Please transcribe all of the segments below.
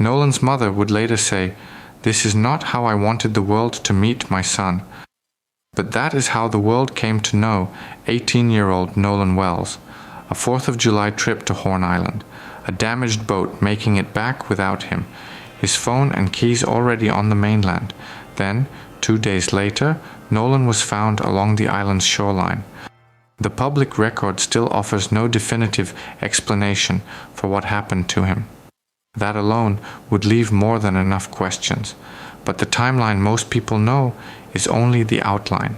Nolan's mother would later say, "This is not how I wanted the world to meet my son." But that is how the world came to know 18-year-old Nolan Wells. A 4th of July trip to Horn Island, a damaged boat making it back without him, his phone and keys already on the mainland. Then, 2 days later, Nolan was found along the island's shoreline. The public record still offers no definitive explanation for what happened to him. That alone would leave more than enough questions, but the timeline most people know is only the outline.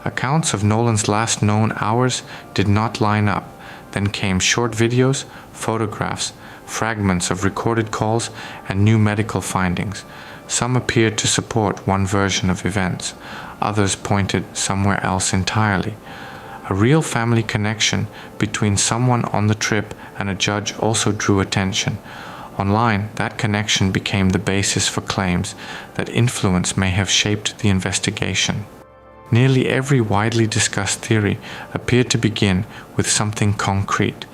Accounts of Nolan's last known hours did not line up. Then came short videos, photographs, fragments of recorded calls, and new medical findings. Some appeared to support one version of events. Others pointed somewhere else entirely. A real family connection between someone on the trip and a judge also drew attention. Online, that connection became the basis for claims that influence may have shaped the investigation. Nearly every widely discussed theory appeared to begin with something concrete: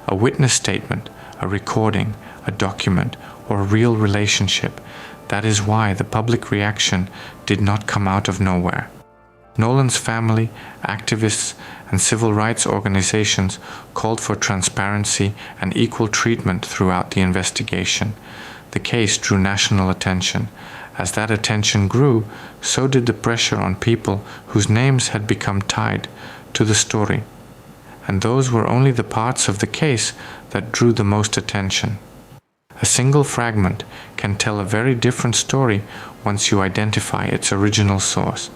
a witness statement, a recording, a document, or a real relationship. That is why the public reaction did not come out of nowhere. Nolan's family, activists, and civil rights organizations called for transparency and equal treatment throughout the investigation. The case drew national attention. As that attention grew, so did the pressure on people whose names had become tied to the story. And those were only the parts of the case that drew the most attention. A single fragment can tell a very different story once you identify its original source,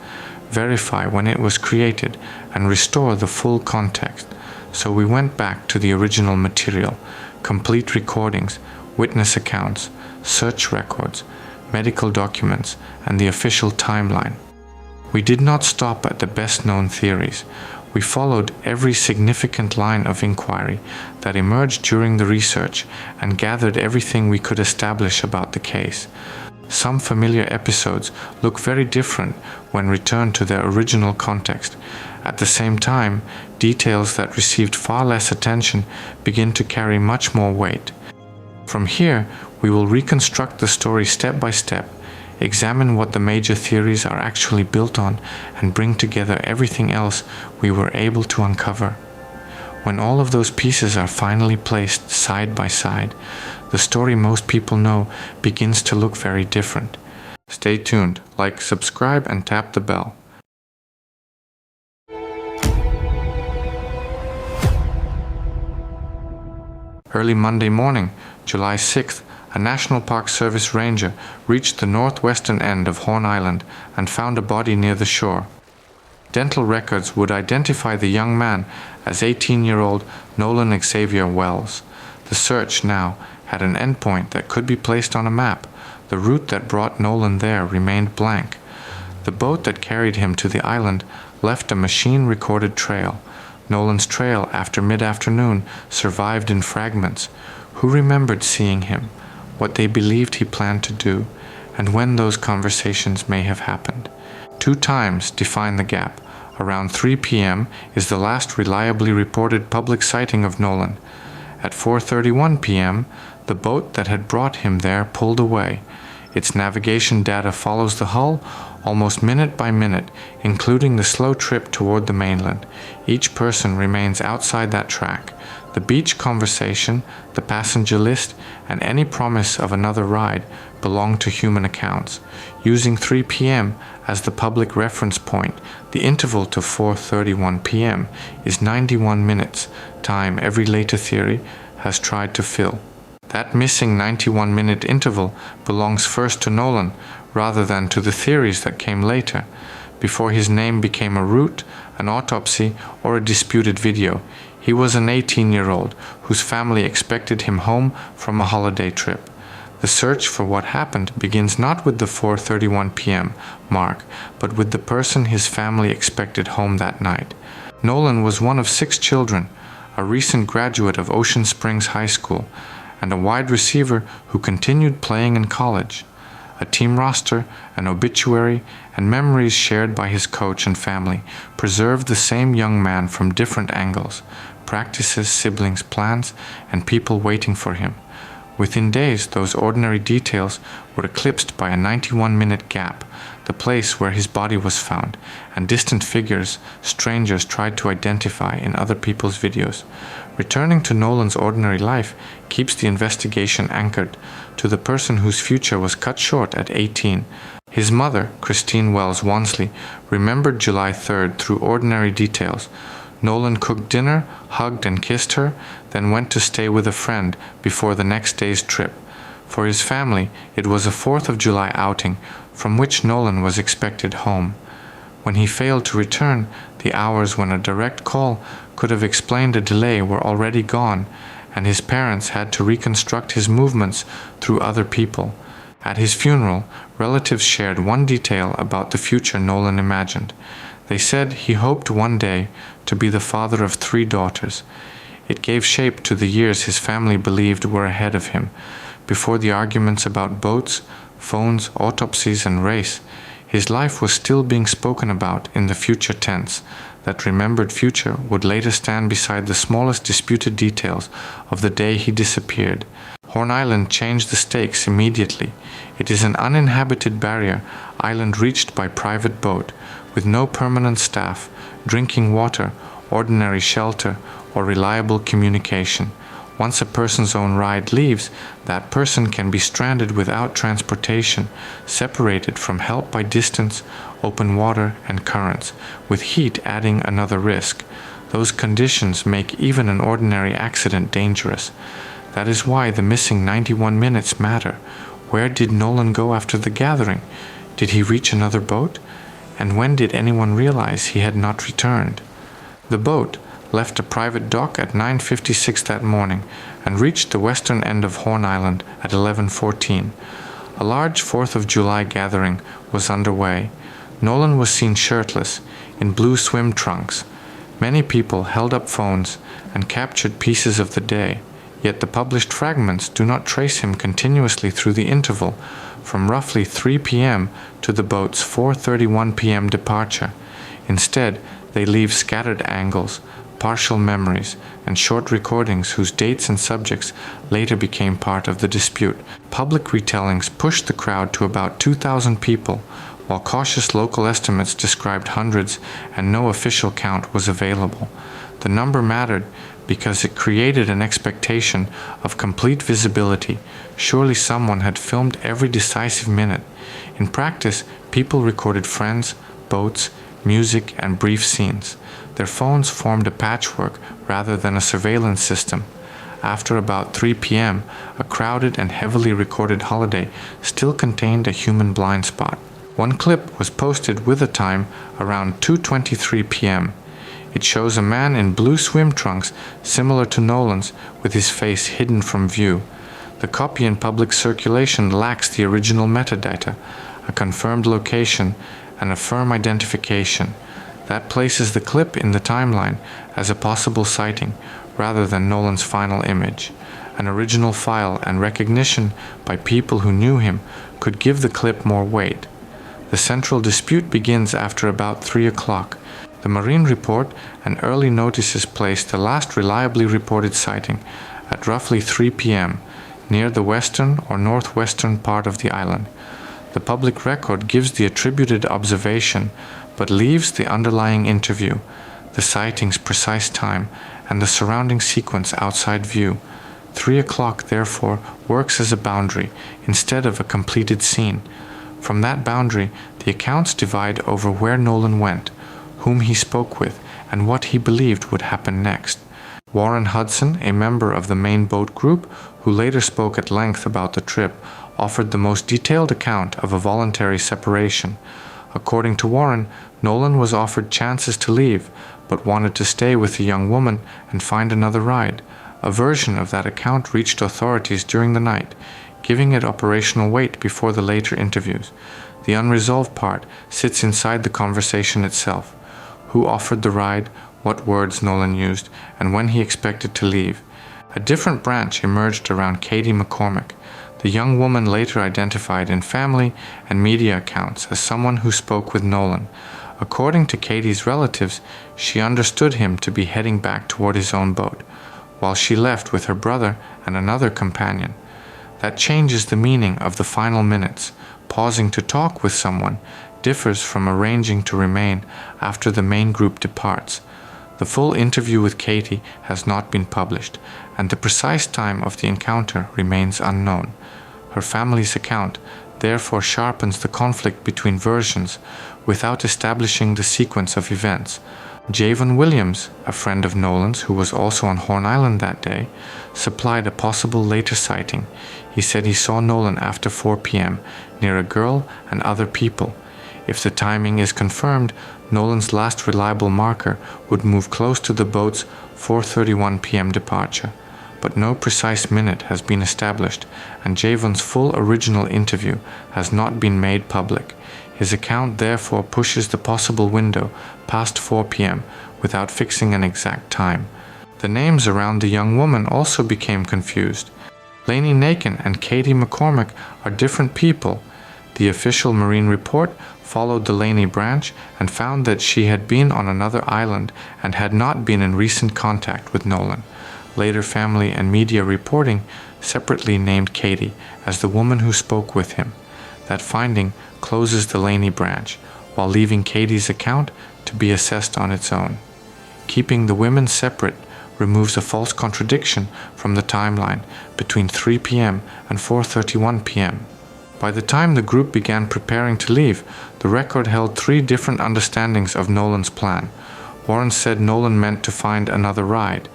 verify when it was created, and restore the full context. So we went back to the original material, complete recordings, witness accounts, search records, medical documents, and the official timeline. We did not stop at the best-known theories. We followed every significant line of inquiry that emerged during the research and gathered everything we could establish about the case. Some familiar episodes look very different when returned to their original context. At the same time, details that received far less attention begin to carry much more weight. From here, we will reconstruct the story step by step, examine what the major theories are actually built on, and bring together everything else we were able to uncover. When all of those pieces are finally placed side by side, the story most people know begins to look very different. Stay tuned, like, subscribe, and tap the bell. Early Monday morning, July 6th, a National Park Service ranger reached the northwestern end of Horn Island and found a body near the shore. Dental records would identify the young man as 18-year-old Nolan Xavier Wells. The search now had an endpoint that could be placed on a map. The route that brought Nolan there remained blank. The boat that carried him to the island left a machine-recorded trail. Nolan's trail after mid-afternoon survived in fragments. Who remembered seeing him, what they believed he planned to do, and when those conversations may have happened? 2 times define the gap. Around 3 p.m. is the last reliably reported public sighting of Nolan. At 4:31 p.m., the boat that had brought him there pulled away. Its navigation data follows the hull almost minute by minute, including the slow trip toward the mainland. Each person remains outside that track. The beach conversation, the passenger list, and any promise of another ride belong to human accounts. Using 3 p.m. as the public reference point, the interval to 4:31 p.m. is 91 minutes, time every later theory has tried to fill. That missing 91-minute interval belongs first to Nolan rather than to the theories that came later. Before his name became a route, an autopsy, or a disputed video, he was an 18-year-old whose family expected him home from a holiday trip. The search for what happened begins not with the 4:31 p.m. mark, but with the person his family expected home that night. Nolan was one of 6 children, a recent graduate of Ocean Springs High School, and a wide receiver who continued playing in college. A team roster, an obituary, and memories shared by his coach and family preserved the same young man from different angles: practices, siblings, plans, and people waiting for him. Within days, those ordinary details were eclipsed by a 91-minute gap, the place where his body was found, and distant figures strangers tried to identify in other people's videos. Returning to Nolan's ordinary life keeps the investigation anchored to the person whose future was cut short at 18. His mother, Christine Wells Wansley, remembered July 3rd through ordinary details. Nolan cooked dinner, hugged and kissed her, then went to stay with a friend before the next day's trip. For his family, it was a 4th of July outing from which Nolan was expected home. When he failed to return, the hours when a direct call could have explained a delay were already gone, and his parents had to reconstruct his movements through other people. At his funeral, relatives shared one detail about the future Nolan imagined. They said he hoped one day to be the father of 3 daughters. It gave shape to the years his family believed were ahead of him. Before the arguments about boats, phones, autopsies, and race, his life was still being spoken about in the future tense. That remembered future would later stand beside the smallest disputed details of the day he disappeared. Horn Island changed the stakes immediately. It is an uninhabited barrier island reached by private boat, with no permanent staff, drinking water, ordinary shelter, or reliable communication. Once a person's own ride leaves, that person can be stranded without transportation, separated from help by distance, open water, and currents, with heat adding another risk. Those conditions make even an ordinary accident dangerous. That is why the missing 91 minutes matter. Where did Nolan go after the gathering? Did he reach another boat? And when did anyone realize he had not returned? The boat left a private dock at 9:56 that morning and reached the western end of Horn Island at 11:14. A large 4th of July gathering was underway. Nolan was seen shirtless, in blue swim trunks. Many people held up phones and captured pieces of the day, yet the published fragments do not trace him continuously through the interval from roughly 3 p.m. to the boat's 4:31 p.m. departure. Instead, they leave scattered angles, partial memories, and short recordings whose dates and subjects later became part of the dispute. Public retellings pushed the crowd to about 2,000 people, while cautious local estimates described hundreds and no official count was available. The number mattered because it created an expectation of complete visibility. Surely someone had filmed every decisive minute. In practice, people recorded friends, boats, music, and brief scenes. Their phones formed a patchwork rather than a surveillance system. After about 3 p.m., a crowded and heavily recorded holiday still contained a human blind spot. One clip was posted with the time around 2:23 p.m. It shows a man in blue swim trunks similar to Nolan's, with his face hidden from view. The copy in public circulation lacks the original metadata, a confirmed location, and a firm identification. That places the clip in the timeline as a possible sighting rather than Nolan's final image. An original file and recognition by people who knew him could give the clip more weight. The central dispute begins after about 3 o'clock. The Marine report and early notices placed the last reliably reported sighting at roughly 3 p.m. near the western or northwestern part of the island. The public record gives the attributed observation, but leaves the underlying interview, the sighting's precise time, and the surrounding sequence outside view. 3 o'clock, therefore, works as a boundary instead of a completed scene. From that boundary, the accounts divide over where Nolan went, whom he spoke with, and what he believed would happen next. Warren Hudson, a member of the main boat group, who later spoke at length about the trip, offered the most detailed account of a voluntary separation. According to Warren, Nolan was offered chances to leave, but wanted to stay with the young woman and find another ride. A version of that account reached authorities during the night, giving it operational weight before the later interviews. The unresolved part sits inside the conversation itself. Who offered the ride, what words Nolan used, and when he expected to leave. A different branch emerged around Katie McCormick. The young woman later identified in family and media accounts as someone who spoke with Nolan. According to Katie's relatives, she understood him to be heading back toward his own boat, while she left with her brother and another companion. That changes the meaning of the final minutes. Pausing to talk with someone differs from arranging to remain after the main group departs. The full interview with Katie has not been published, and the precise time of the encounter remains unknown. Her family's account therefore sharpens the conflict between versions without establishing the sequence of events. Javon Williams, a friend of Nolan's who was also on Horn Island that day, supplied a possible later sighting. He said he saw Nolan after 4 p.m. near a girl and other people. If the timing is confirmed, Nolan's last reliable marker would move close to the boat's 4:31 p.m. departure. But no precise minute has been established, and Javon's full original interview has not been made public. His account therefore pushes the possible window past 4 p.m. without fixing an exact time. The names around the young woman also became confused. Lainey Nakin and Katie McCormick are different people. The official marine report followed the Lainey branch and found that she had been on another island and had not been in recent contact with Nolan. Later family and media reporting separately named Katie as the woman who spoke with him. That finding closes the Lainey branch, while leaving Katie's account to be assessed on its own. Keeping the women separate removes a false contradiction from the timeline between 3 p.m. and 4:31 p.m. By the time the group began preparing to leave, the record held 3 different understandings of Nolan's plan. Warren said Nolan meant to find another ride.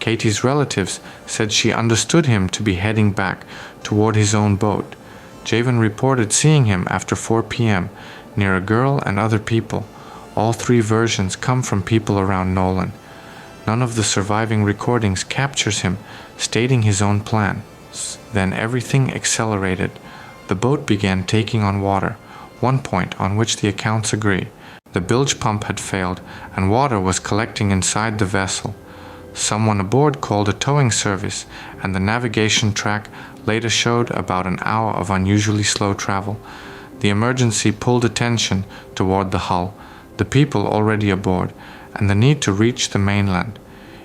Katie's relatives said she understood him to be heading back toward his own boat. Javon reported seeing him after 4 p.m. near a girl and other people. All 3 versions come from people around Nolan. None of the surviving recordings captures him stating his own plan. Then everything accelerated. The boat began taking on water, one point on which the accounts agree. The bilge pump had failed, and water was collecting inside the vessel. Someone aboard called a towing service, and the navigation track later showed about an hour of unusually slow travel. The emergency pulled attention toward the hull, the people already aboard, and the need to reach the mainland.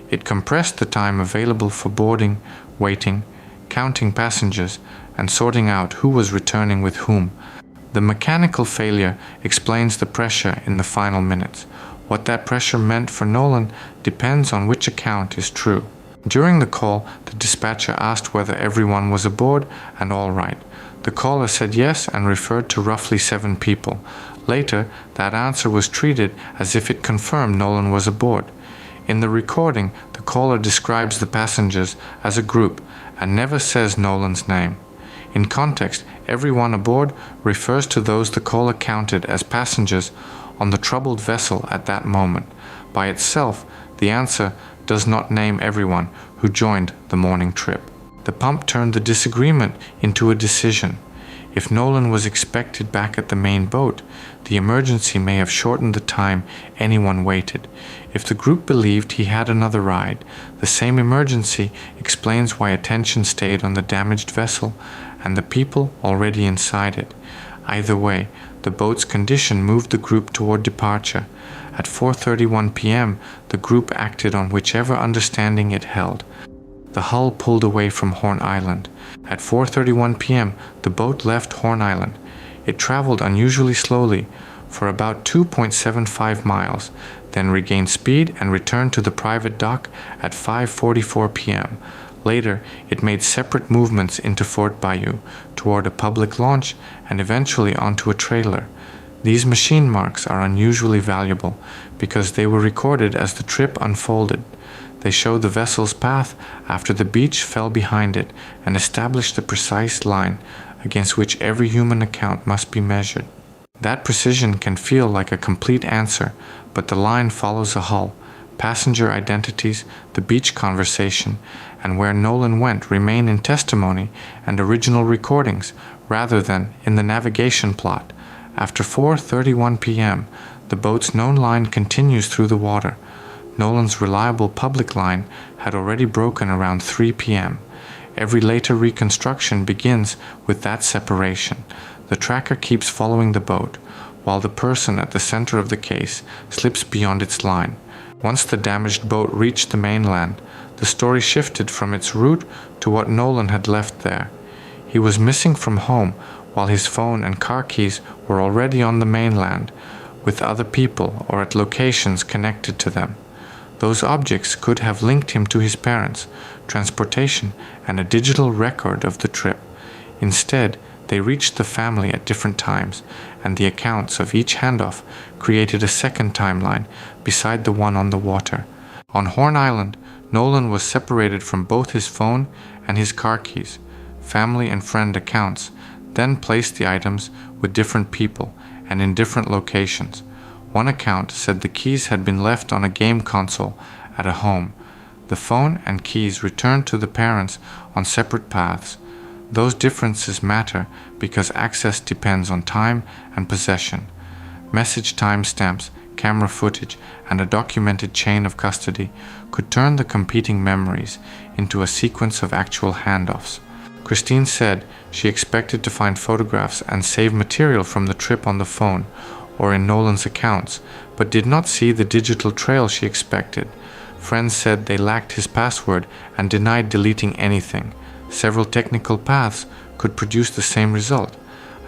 It compressed the time available for boarding, waiting, counting passengers, and sorting out who was returning with whom. The mechanical failure explains the pressure in the final minutes. What that pressure meant for Nolan depends on which account is true. During the call, the dispatcher asked whether everyone was aboard and all right. The caller said yes and referred to roughly 7 people. Later, that answer was treated as if it confirmed Nolan was aboard. In the recording, the caller describes the passengers as a group and never says Nolan's name. In context, everyone aboard refers to those the caller counted as passengers on the troubled vessel at that moment. By itself, the answer does not name everyone who joined the morning trip. The pump turned the disagreement into a decision. If Nolan was expected back at the main boat, the emergency may have shortened the time anyone waited. If the group believed he had another ride, the same emergency explains why attention stayed on the damaged vessel and the people already inside it. Either way, the boat's condition moved the group toward departure. At 4:31 p.m., the group acted on whichever understanding it held. The hull pulled away from Horn Island. At 4:31 p.m., the boat left Horn Island. It traveled unusually slowly for about 2.75 miles, then regained speed and returned to the private dock at 5:44 p.m. Later, it made separate movements into Fort Bayou, toward a public launch, and eventually onto a trailer. These machine marks are unusually valuable because they were recorded as the trip unfolded. They show the vessel's path after the beach fell behind it and establish the precise line against which every human account must be measured. That precision can feel like a complete answer, but the line follows a hull. Passenger identities, the beach conversation, and where Nolan went remain in testimony and original recordings rather than in the navigation plot. After 4:31 p.m., the boat's known line continues through the water. Nolan's reliable public line had already broken around 3 p.m. Every later reconstruction begins with that separation. The tracker keeps following the boat, while the person at the center of the case slips beyond its line. Once the damaged boat reached the mainland, the story shifted from its route to what Nolan had left there. He was missing from home while his phone and car keys were already on the mainland, with other people or at locations connected to them. Those objects could have linked him to his parents, transportation, and a digital record of the trip. Instead, they reached the family at different times, and the accounts of each handoff created a second timeline beside the one on the water. On Horn Island, Nolan was separated from both his phone and his car keys. Family and friend accounts then placed the items with different people and in different locations. One account said the keys had been left on a game console at a home. The phone and keys returned to the parents on separate paths. Those differences matter because access depends on time and possession. Message timestamps, camera footage, and a documented chain of custody could turn the competing memories into a sequence of actual handoffs. Christine said she expected to find photographs and save material from the trip on the phone or in Nolan's accounts, but did not see the digital trail she expected. Friends said they lacked his password and denied deleting anything. Several technical paths could produce the same result.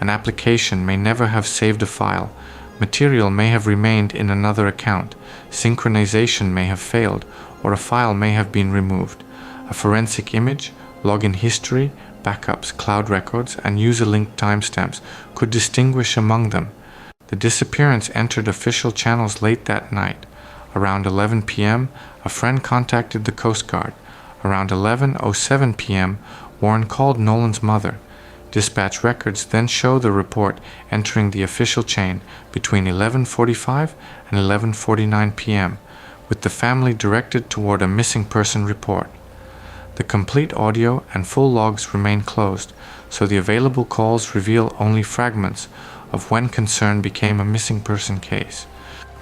An application may never have saved a file. Material may have remained in another account. Synchronization may have failed, or a file may have been removed. A forensic image, login history, backups, cloud records, and user-linked timestamps could distinguish among them. The disappearance entered official channels late that night. Around 11 p.m., a friend contacted the Coast Guard. Around 11:07 p.m., Warren called Nolan's mother. Dispatch records then show the report entering the official chain between 11:45 and 11:49 p.m., with the family directed toward a missing person report. The complete audio and full logs remain closed, so the available calls reveal only fragments of when concern became a missing person case.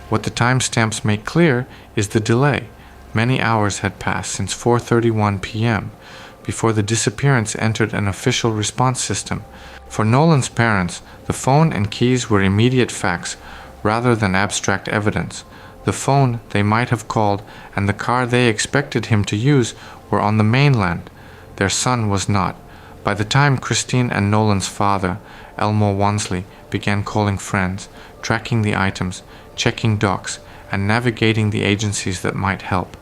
What the timestamps make clear is the delay. Many hours had passed since 4:31 p.m. before the disappearance entered an official response system. For Nolan's parents, the phone and keys were immediate facts rather than abstract evidence. The phone they might have called and the car they expected him to use were on the mainland. Their son was not. By the time Christine and Nolan's father, Elmore Wansley, began calling friends, tracking the items, checking docs, and navigating the agencies that might help,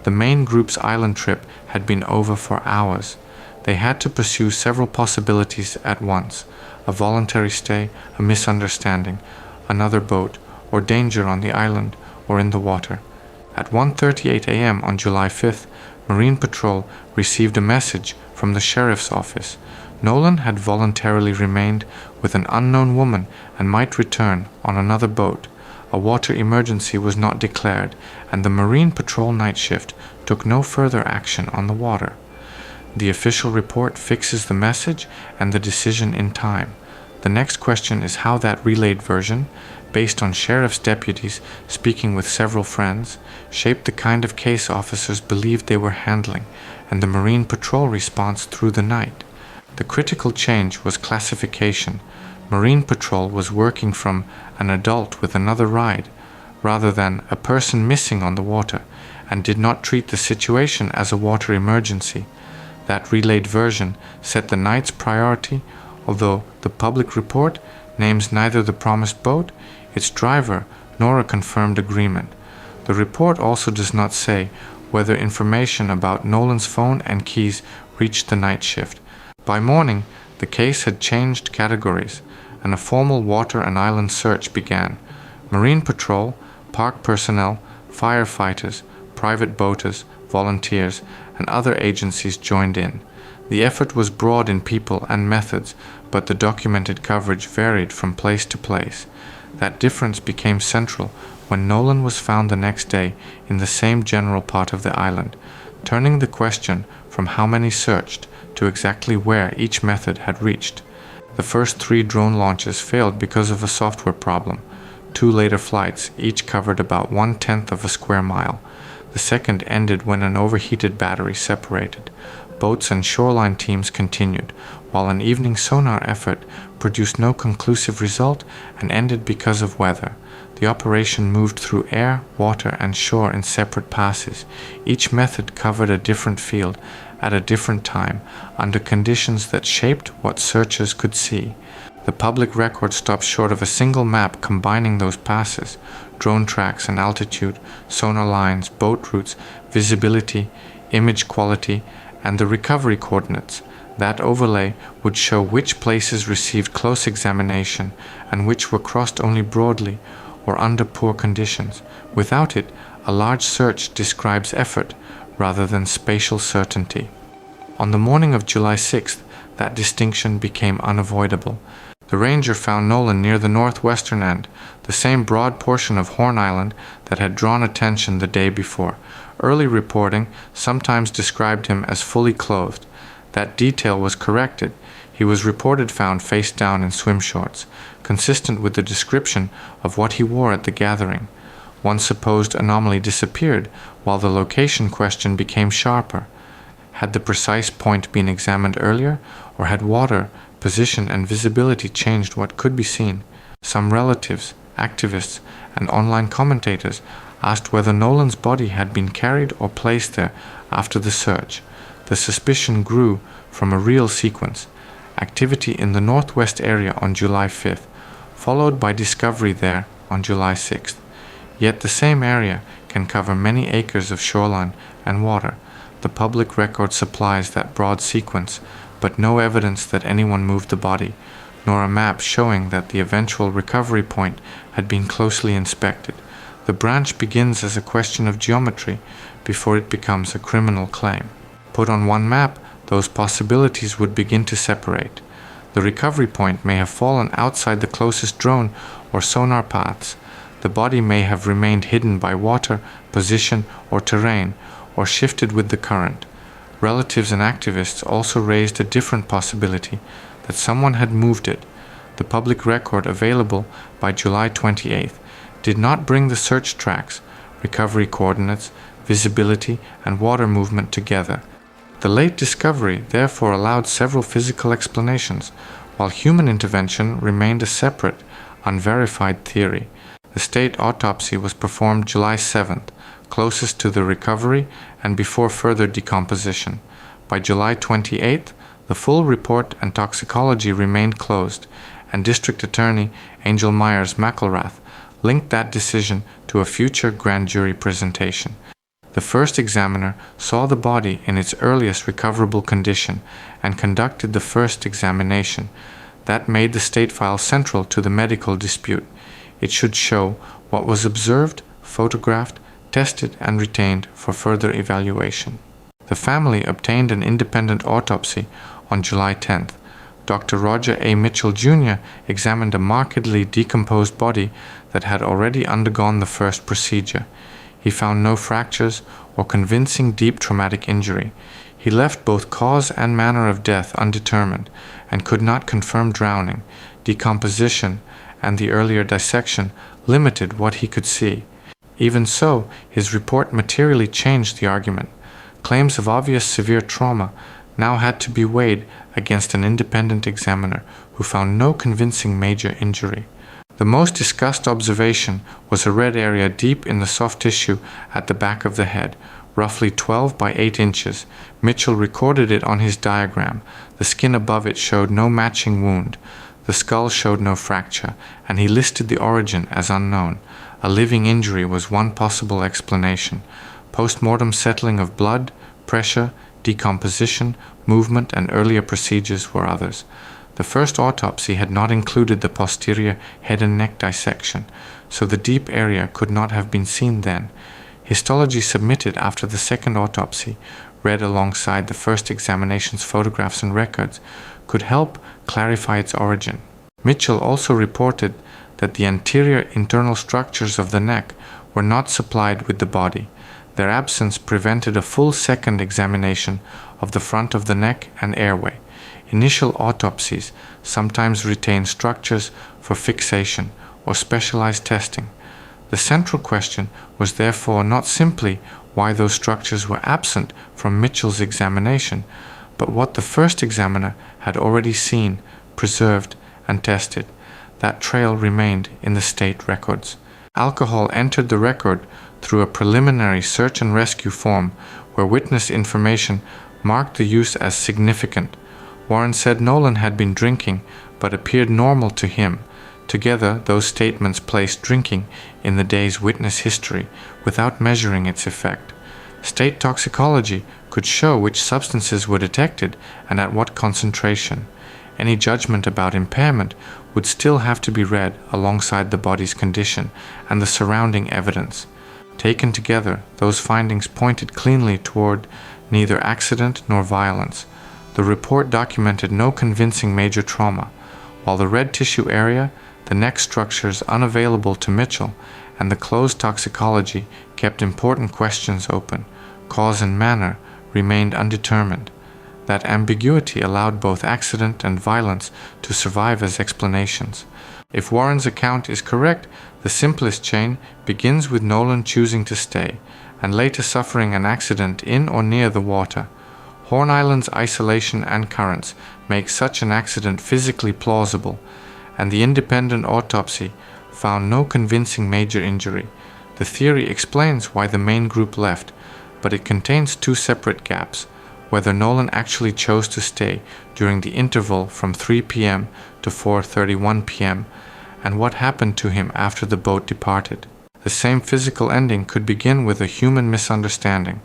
the main group's island trip had been over for hours. They had to pursue several possibilities at once: a voluntary stay, a misunderstanding, another boat, or danger on the island or in the water. At 1:38 a.m. on July 5th, Marine Patrol received a message from the sheriff's office. Nolan had voluntarily remained with an unknown woman and might return on another boat. A water emergency was not declared, and the Marine Patrol night shift took no further action on the water. The official report fixes the message and the decision in time. The next question is how that relayed version, based on sheriff's deputies speaking with several friends, shaped the kind of case officers believed they were handling, and the Marine Patrol response through the night. The critical change was classification. Marine Patrol was working from an adult with another ride, rather than a person missing on the water, and did not treat the situation as a water emergency. That relayed version set the night's priority, although the public report names neither the promised boat, its driver, nor a confirmed agreement. The report also does not say whether information about Nolan's phone and keys reached the night shift. By morning, the case had changed categories, and a formal water and island search began. Marine Patrol, park personnel, firefighters, private boaters, volunteers, and other agencies joined in. The effort was broad in people and methods, but the documented coverage varied from place to place. That difference became central when Nolan was found the next day in the same general part of the island, turning the question from how many searched to exactly where each method had reached. The first 3 drone launches failed because of a software problem. 2 later flights each covered about 1/10 of a square mile. The second ended when an overheated battery separated. Boats and shoreline teams continued, while an evening sonar effort produced no conclusive result and ended because of weather. The operation moved through air, water, and shore in separate passes. Each method covered a different field, at a different time, under conditions that shaped what searchers could see. The public record stops short of a single map combining those passes, drone tracks and altitude, sonar lines, boat routes, visibility, image quality, and the recovery coordinates. That overlay would show which places received close examination and which were crossed only broadly or under poor conditions. Without it, a large search describes effort rather than spatial certainty. On the morning of July 6th, that distinction became unavoidable. The ranger found Nolan near the northwestern end, the same broad portion of Horn Island that had drawn attention the day before. Early reporting sometimes described him as fully clothed. That detail was corrected. He was reported found face down in swim shorts, consistent with the description of what he wore at the gathering. One supposed anomaly disappeared, while the location question became sharper. Had the precise point been examined earlier, or had water, position, and visibility changed what could be seen? Some relatives, activists, and online commentators asked whether Nolan's body had been carried or placed there after the search. The suspicion grew from a real sequence: activity in the northwest area on July 5th, followed by discovery there on July 6th. Yet the same area can cover many acres of shoreline and water. The public record supplies that broad sequence, but no evidence that anyone moved the body, nor a map showing that the eventual recovery point had been closely inspected. The branch begins as a question of geometry before it becomes a criminal claim. Put on one map, those possibilities would begin to separate. The recovery point may have fallen outside the closest drone or sonar paths. The body may have remained hidden by water, position, or terrain, or shifted with the current. Relatives and activists also raised a different possibility, that someone had moved it. The public record available by July 28th did not bring the search tracks, recovery coordinates, visibility, and water movement together. The late discovery therefore allowed several physical explanations, while human intervention remained a separate, unverified theory. The state autopsy was performed July 7th, closest to the recovery and before further decomposition. By July 28th, the full report and toxicology remained closed, and District Attorney Angel Myers McElrath linked that decision to a future grand jury presentation. The first examiner saw the body in its earliest recoverable condition and conducted the first examination. That made the state file central to the medical dispute. It should show what was observed, photographed, tested, and retained for further evaluation. The family obtained an independent autopsy on July 10th. Dr. Roger A. Mitchell Jr. examined a markedly decomposed body that had already undergone the first procedure. He found no fractures or convincing deep traumatic injury. He left both cause and manner of death undetermined and could not confirm drowning. Decomposition and the earlier dissection limited what he could see. Even so, his report materially changed the argument. Claims of obvious severe trauma now had to be weighed against an independent examiner who found no convincing major injury. The most discussed observation was a red area deep in the soft tissue at the back of the head, roughly 12 by 8 inches. Mitchell recorded it on his diagram. The skin above it showed no matching wound. The skull showed no fracture, and he listed the origin as unknown. A living injury was one possible explanation. Post-mortem settling of blood, pressure, decomposition, movement, and earlier procedures were others. The first autopsy had not included the posterior head and neck dissection, so the deep area could not have been seen then. Histology submitted after the second autopsy, read alongside the first examination's photographs and records, could help clarify its origin. Mitchell also reported that the anterior internal structures of the neck were not supplied with the body. Their absence prevented a full second examination of the front of the neck and airway. Initial autopsies sometimes retain structures for fixation or specialized testing. The central question was therefore not simply why those structures were absent from Mitchell's examination, but what the first examiner had already seen, preserved, and tested. That trail remained in the state records. Alcohol entered the record through a preliminary search and rescue form where witness information marked the use as significant. Warren said Nolan had been drinking, but appeared normal to him. Together, those statements placed drinking in the day's witness history without measuring its effect. State toxicology could show which substances were detected and at what concentration. Any judgment about impairment would still have to be read alongside the body's condition and the surrounding evidence. Taken together, those findings pointed cleanly toward neither accident nor violence. The report documented no convincing major trauma, while the red tissue area, the neck structures unavailable to Mitchell, and the closed toxicology kept important questions open. Cause and manner remained undetermined. That ambiguity allowed both accident and violence to survive as explanations. If Warren's account is correct, the simplest chain begins with Nolan choosing to stay, and later suffering an accident in or near the water. Horn Island's isolation and currents make such an accident physically plausible, and the independent autopsy found no convincing major injury. The theory explains why the main group left, but it contains two separate gaps: whether Nolan actually chose to stay during the interval from 3 p.m. to 4:31 p.m., and what happened to him after the boat departed. The same physical ending could begin with a human misunderstanding.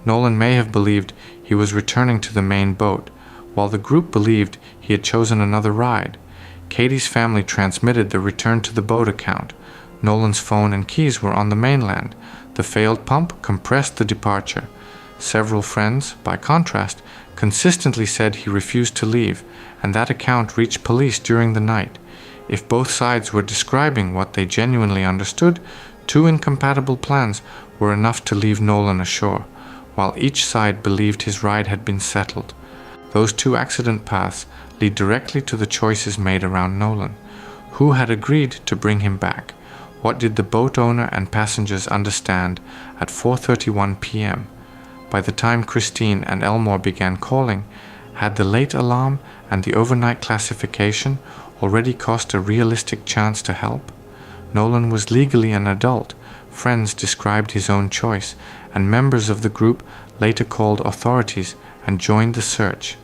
Nolan may have believed he was returning to the main boat, while the group believed he had chosen another ride. Katie's family transmitted the return to the boat account. Nolan's phone and keys were on the mainland. The failed pump compressed the departure. Several friends, by contrast, consistently said he refused to leave, and that account reached police during the night. If both sides were describing what they genuinely understood, two incompatible plans were enough to leave Nolan ashore, while each side believed his ride had been settled. Those two accident paths lead directly to the choices made around Nolan. Who had agreed to bring him back? What did the boat owner and passengers understand at 4:31 p.m.? By the time Christine and Elmore began calling, had the late alarm and the overnight classification already cost a realistic chance to help? Nolan was legally an adult. Friends described his own choice, and members of the group later called authorities and joined the search.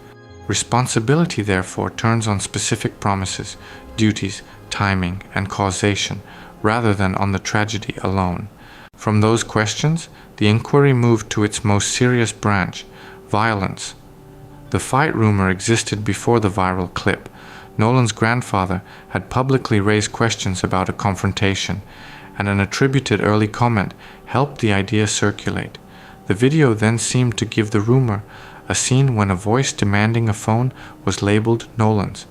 Responsibility, therefore, turns on specific promises, duties, timing, and causation, rather than on the tragedy alone. From those questions, the inquiry moved to its most serious branch: violence. The fight rumor existed before the viral clip. Nolan's grandfather had publicly raised questions about a confrontation, and an attributed early comment helped the idea circulate. The video then seemed to give the rumor a scene when a voice demanding a phone was labeled Nolan's.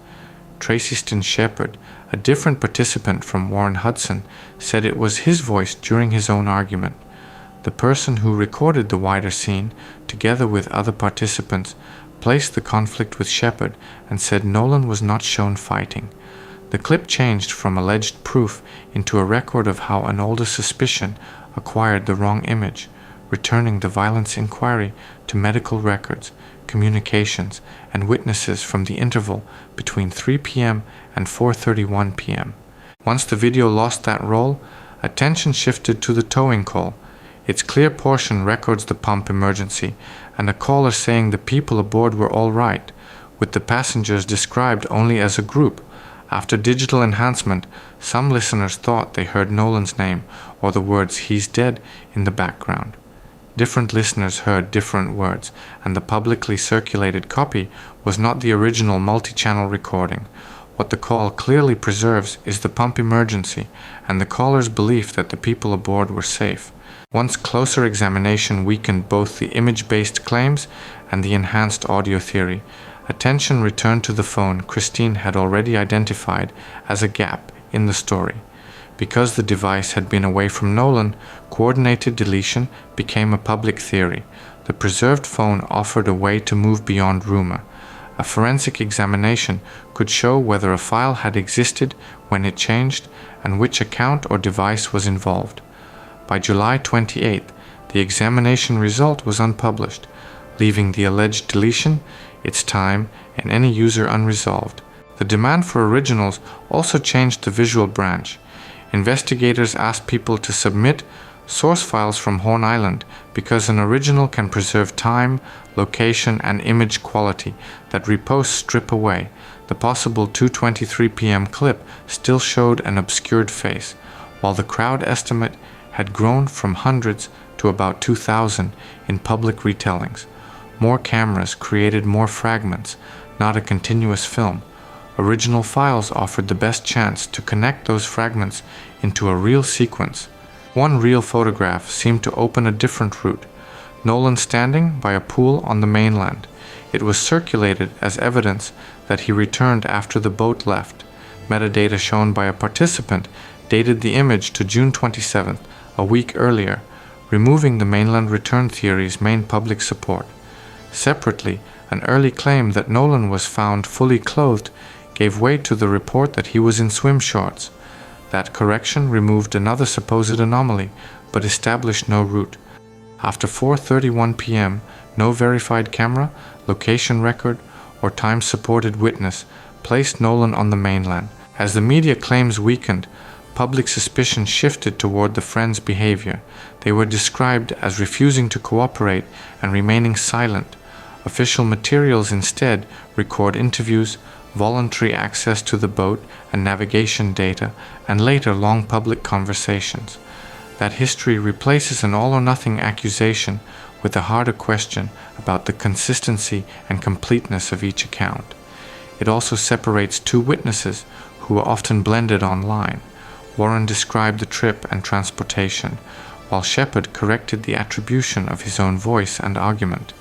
Tracy Stin Shepard, a different participant from Warren Hudson, said it was his voice during his own argument. The person who recorded the wider scene, together with other participants, placed the conflict with Shepard and said Nolan was not shown fighting. The clip changed from alleged proof into a record of how an older suspicion acquired the wrong image, returning the violence inquiry to medical records, communications, and witnesses from the interval between 3 p.m. and 4:31 p.m. Once the video lost that role, attention shifted to the towing call. Its clear portion records the pump emergency and a caller saying the people aboard were all right, with the passengers described only as a group. After digital enhancement, some listeners thought they heard Nolan's name or the words "he's dead" in the background. Different listeners heard different words, and the publicly circulated copy was not the original multi-channel recording. What the call clearly preserves is the pump emergency and the caller's belief that the people aboard were safe. Once closer examination weakened both the image-based claims and the enhanced audio theory, attention returned to the phone Christine had already identified as a gap in the story. Because the device had been away from Nolan, coordinated deletion became a public theory. The preserved phone offered a way to move beyond rumor. A forensic examination could show whether a file had existed when it changed and which account or device was involved. By July 28th, the examination result was unpublished, leaving the alleged deletion, its time, and any user unresolved. The demand for originals also changed the visual branch. Investigators asked people to submit Source files from Horn Island, because an original can preserve time, location, and image quality that reposts strip away. The possible 2:23 p.m. clip still showed an obscured face, while the crowd estimate had grown from hundreds to about 2,000 in public retellings. More cameras created more fragments, not a continuous film. Original files offered the best chance to connect those fragments into a real sequence. One real photograph seemed to open a different route. Nolan standing by a pool on the mainland. It was circulated as evidence that he returned after the boat left. Metadata shown by a participant dated the image to June 27th, a week earlier, removing the mainland return theory's main public support. Separately, an early claim that Nolan was found fully clothed gave way to the report that he was in swim shorts. That correction removed another supposed anomaly, but established no route. After 4:31 p.m., no verified camera, location record, or time-supported witness placed Nolan on the mainland. As the media claims weakened, public suspicion shifted toward the friends' behavior. They were described as refusing to cooperate and remaining silent. Official materials instead record interviews, voluntary access to the boat and navigation data, and later long public conversations. That history replaces an all-or-nothing accusation with a harder question about the consistency and completeness of each account. It also separates two witnesses who were often blended online. Warren described the trip and transportation, while Shepard corrected the attribution of his own voice and argument.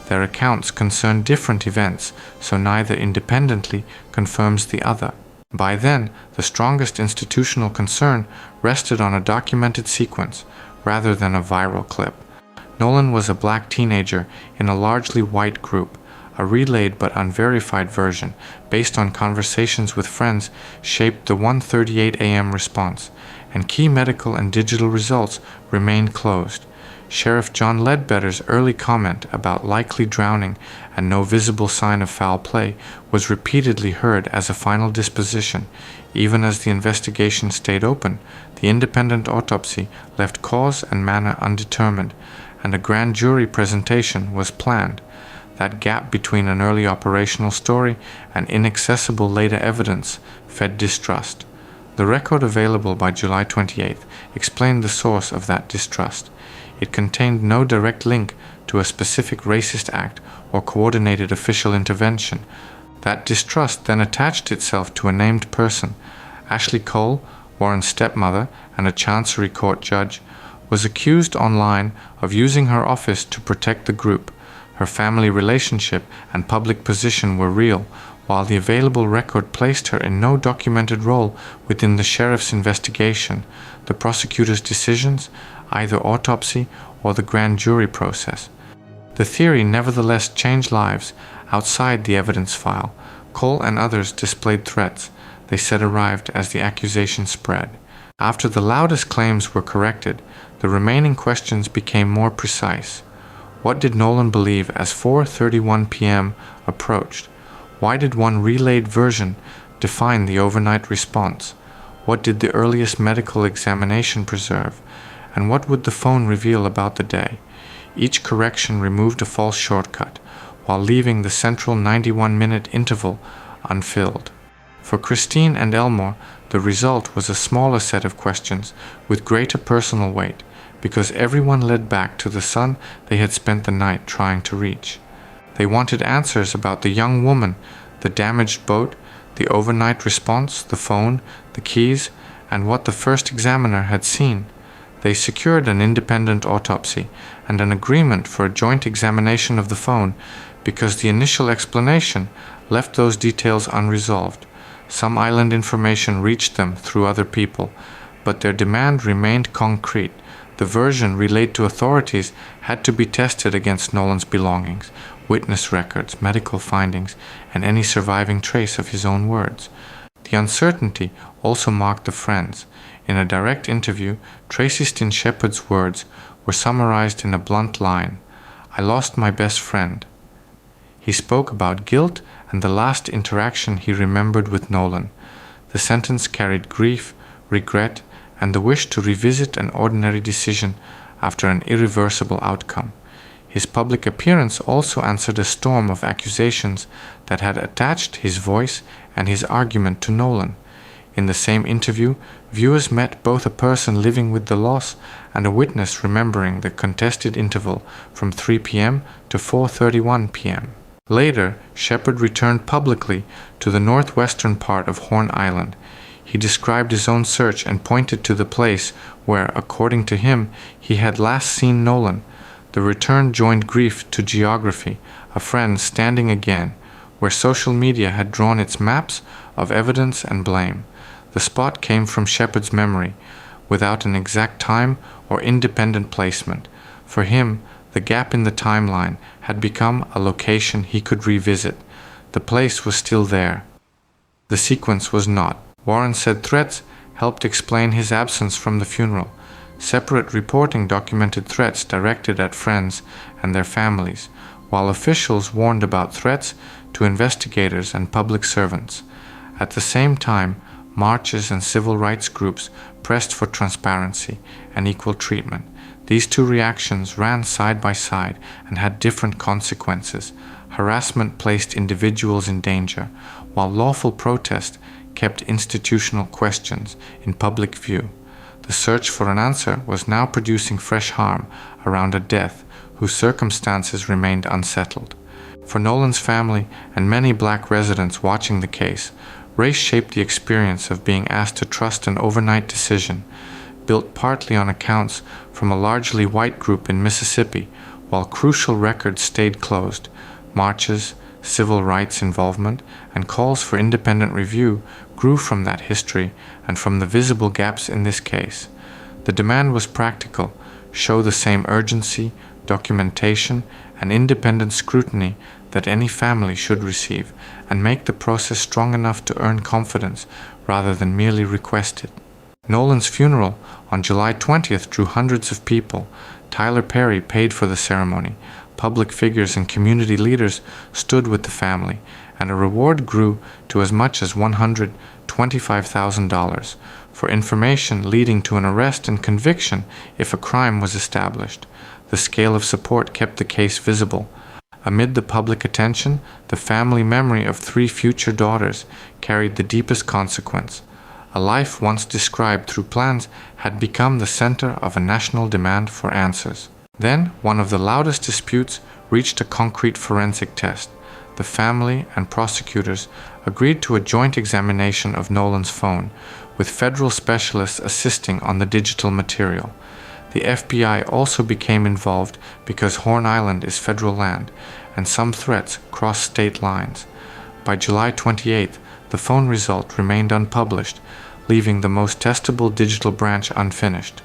Their accounts concern different events, so neither independently confirms the other. By then, the strongest institutional concern rested on a documented sequence, rather than a viral clip. Nolan was a black teenager in a largely white group. A relayed but unverified version, based on conversations with friends, shaped the 1:38 a.m. response, and key medical and digital results remained closed. Sheriff John Ledbetter's early comment about likely drowning and no visible sign of foul play was repeatedly heard as a final disposition. Even as the investigation stayed open, the independent autopsy left cause and manner undetermined, and a grand jury presentation was planned. That gap between an early operational story and inaccessible later evidence fed distrust. The record available by July 28th explained the source of that distrust. It contained no direct link to a specific racist act or coordinated official intervention. That distrust then attached itself to a named person. Ashley Cole, Warren's stepmother and a Chancery Court judge, was accused online of using her office to protect the group. Her family relationship and public position were real, while the available record placed her in no documented role within the sheriff's investigation, the prosecutor's decisions, either autopsy or the grand jury process. The theory nevertheless changed lives outside the evidence file. Cole and others displayed threats they said arrived as the accusation spread. After the loudest claims were corrected, the remaining questions became more precise. What did Nolan believe as 4:31 p.m. approached? Why did one relayed version define the overnight response? What did the earliest medical examination preserve? And what would the phone reveal about the day? Each correction removed a false shortcut, while leaving the central 91-minute interval unfilled. For Christine and Elmore, the result was a smaller set of questions with greater personal weight, because everyone led back to the son they had spent the night trying to reach. They wanted answers about the young woman, the damaged boat, the overnight response, the phone, the keys, and what the first examiner had seen. They secured an independent autopsy and an agreement for a joint examination of the phone because the initial explanation left those details unresolved. Some island information reached them through other people, but their demand remained concrete. The version relayed to authorities had to be tested against Nolan's belongings, witness records, medical findings, and any surviving trace of his own words. The uncertainty also marked the friends. In a direct interview, Tracy Stin Shepard's words were summarized in a blunt line: "I lost my best friend." He spoke about guilt and the last interaction he remembered with Nolan. The sentence carried grief, regret, and the wish to revisit an ordinary decision after an irreversible outcome. His public appearance also answered a storm of accusations that had attached his voice and his argument to Nolan. In the same interview, viewers met both a person living with the loss and a witness remembering the contested interval from 3 p.m. to 4:31 p.m. Later, Shepard returned publicly to the northwestern part of Horn Island. He described his own search and pointed to the place where, according to him, he had last seen Nolan. The return joined grief to geography, a friend standing again, where social media had drawn its maps of evidence and blame. The spot came from Shepard's memory, without an exact time or independent placement. For him, the gap in the timeline had become a location he could revisit. The place was still there. The sequence was not. Warren said threats helped explain his absence from the funeral. Separate reporting documented threats directed at friends and their families, while officials warned about threats to investigators and public servants. At the same time, marches and civil rights groups pressed for transparency and equal treatment. These two reactions ran side by side and had different consequences. Harassment placed individuals in danger, while lawful protest kept institutional questions in public view. The search for an answer was now producing fresh harm around a death whose circumstances remained unsettled. For Nolan's family and many black residents watching the case, race shaped the experience of being asked to trust an overnight decision, built partly on accounts from a largely white group in Mississippi, while crucial records stayed closed. Marches, civil rights involvement, and calls for independent review grew from that history and from the visible gaps in this case. The demand was practical: show the same urgency, documentation, and independent scrutiny that any family should receive, and make the process strong enough to earn confidence rather than merely request it. Nolan's funeral on July 20th drew hundreds of people. Tyler Perry paid for the ceremony. Public figures and community leaders stood with the family, and a reward grew to as much as $125,000 for information leading to an arrest and conviction if a crime was established. The scale of support kept the case visible. Amid the public attention, the family memory of 3 future daughters carried the deepest consequence. A life once described through plans had become the center of a national demand for answers. Then, one of the loudest disputes reached a concrete forensic test. The family and prosecutors agreed to a joint examination of Nolan's phone, with federal specialists assisting on the digital material. The FBI also became involved because Horn Island is federal land, and some threats crossed state lines. By July 28th, the phone result remained unpublished, leaving the most testable digital branch unfinished.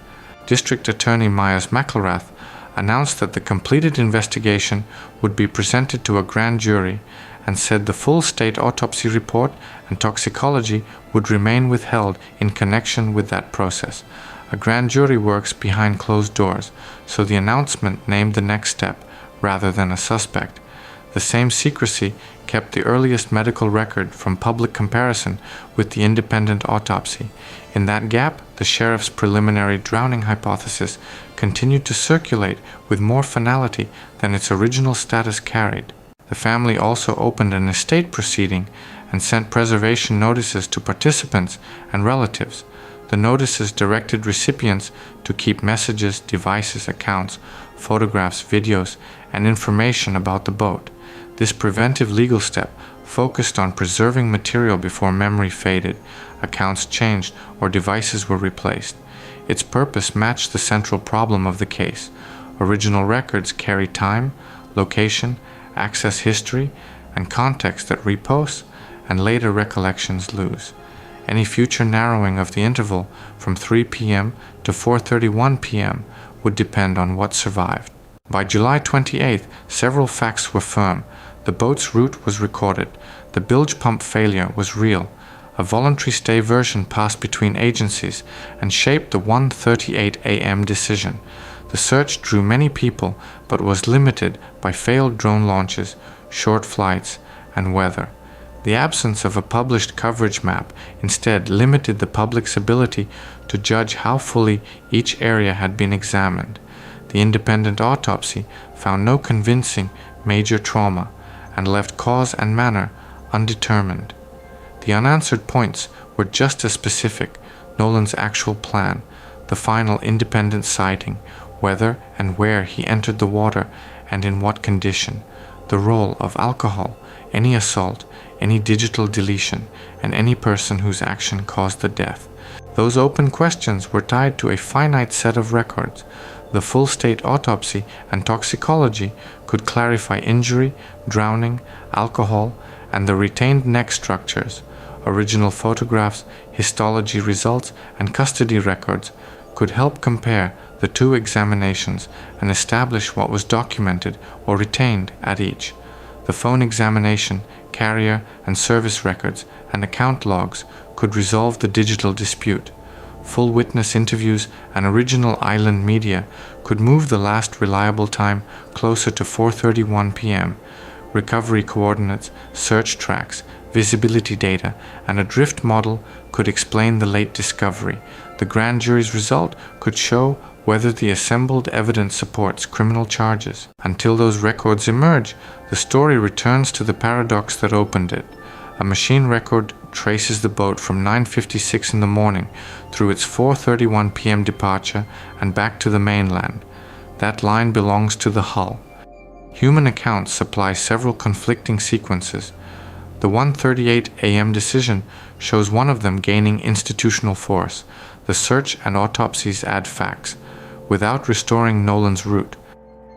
District Attorney Myers McElrath announced that the completed investigation would be presented to a grand jury, and said the full state autopsy report and toxicology would remain withheld in connection with that process. A grand jury works behind closed doors, so the announcement named the next step rather than a suspect. The same secrecy kept the earliest medical record from public comparison with the independent autopsy. In that gap, the sheriff's preliminary drowning hypothesis continued to circulate with more finality than its original status carried. The family also opened an estate proceeding and sent preservation notices to participants and relatives. The notices directed recipients to keep messages, devices, accounts, photographs, videos, and information about the boat. This preventive legal step focused on preserving material before memory faded, accounts changed, or devices were replaced. Its purpose matched the central problem of the case. Original records carry time, location, access history, and context that reposts and later recollections lose. Any future narrowing of the interval from 3 p.m. to 4:31 p.m. would depend on what survived. By July 28th, several facts were firm. The boat's route was recorded. The bilge pump failure was real. A voluntary stay version passed between agencies and shaped the 1:38 a.m. decision. The search drew many people, but was limited by failed drone launches, short flights, and weather. The absence of a published coverage map instead limited the public's ability to judge how fully each area had been examined. The independent autopsy found no convincing major trauma and left cause and manner undetermined. The unanswered points were just as specific: Nolan's actual plan, the final independent sighting, whether and where he entered the water and in what condition, the role of alcohol, any assault, any digital deletion, and any person whose action caused the death. Those open questions were tied to a finite set of records. The full-state autopsy and toxicology could clarify injury, drowning, alcohol, and the retained neck structures. Original photographs, histology results, and custody records could help compare the two examinations and establish what was documented or retained at each. The phone examination, carrier and service records, and account logs could resolve the digital dispute. Full witness interviews and original island media could move the last reliable time closer to 4:31 p.m. Recovery coordinates, search tracks, visibility data, and a drift model could explain the late discovery. The grand jury's result could show whether the assembled evidence supports criminal charges. Until those records emerge, the story returns to the paradox that opened it. A machine record traces the boat from 9:56 in the morning through its 4:31 p.m. departure and back to the mainland. That line belongs to the hull. Human accounts supply several conflicting sequences. The 1:38 a.m. decision shows one of them gaining institutional force. The search and autopsies add facts, without restoring Nolan's route.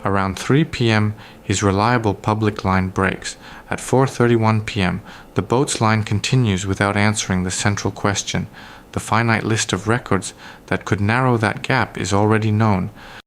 Around 3 p.m., his reliable public line breaks. At 4:31 p.m., the boat's line continues without answering the central question. The finite list of records that could narrow that gap is already known.